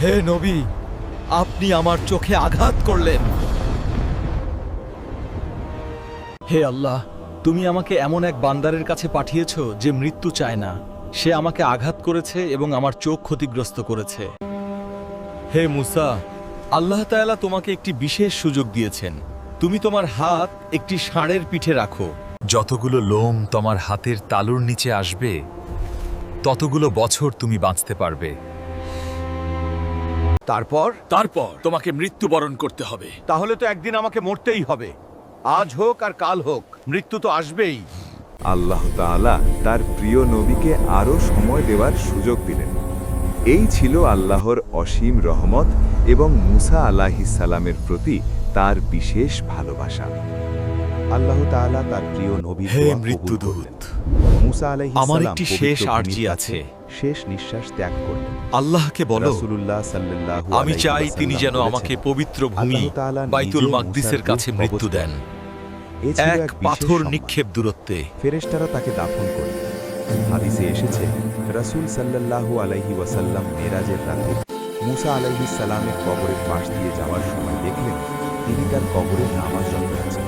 হে নবী, আপনি আমার চোখে আঘাত করলেন। হে আল্লাহ, তুমি আমাকে এমন এক বান্দারের কাছে পাঠিয়েছো যে মৃত্যু চায় না। সে আমাকে আঘাত করেছে এবং আমার চোখ ক্ষতিগ্রস্ত করেছে। হে মুসা, আল্লাহ তাআলা তোমাকে একটি বিশেষ সুযোগ দিয়েছেন। তুমি তোমার হাত একটি ষাঁড়ের পিঠে রাখো। যতগুলো লোম তোমার হাতের তালুর নিচে আসবে, ততগুলো বছর তুমি বাঁচতে পারবে। তারপর তোমাকে মৃত্যুবরণ করতে হবে। তাহলে তো একদিন আমাকে মরতেই হবে। আজ হোক আর কাল হোক, মৃত্যু তো আসবেই। আল্লাহ তাআলা তার প্রিয় নবীকে আরও সময় দেওয়ার সুযোগ দিলেন। এই ছিল আল্লাহর অসীম রহমত এবং মুসা আলাইহিস সালামের প্রতি তার বিশেষ ভালোবাসা। আল্লাহ তাআলা তার প্রিয় নবীর হে দোয়া কবুল মৃত্যুদূত, করলেন। মুসা আলাইহিস আমার সালাম একটি পবিত্র শেষ ভূমির আরজি কাছে আছে। শেষ নিঃশ্বাস ত্যাগ করলেন। আল্লাহকে বলো, রাসূলুল্লাহ সাল্লাল্লাহু আমি আলাইহি চাই ওয়াসাল্লাম তিনি যেন বলেছেন, আমাকে পবিত্র ভূমি আল্লাহ তাআলা বাইতুল নিজে মাকদিসের মুসার কাছে রূহ মৃত্যু কবজ দেন, এ ছিল এক বিশেষ পাথর সম্মান। নিক্ষেপ দূরত্বে। ফেরেশতারা তাকে দাফন করলেন। হাদিসে এসেছে, রাসূল সাল্লাল্লাহু আলাইহি ওয়াসাল্লাম মেরাজের রাতে মুসা আলাইহিস সালামের কবরের পাশ দিয়ে যাওয়ার সময় দেখলেন তিনি তার কবরে নামাজরত আছেন।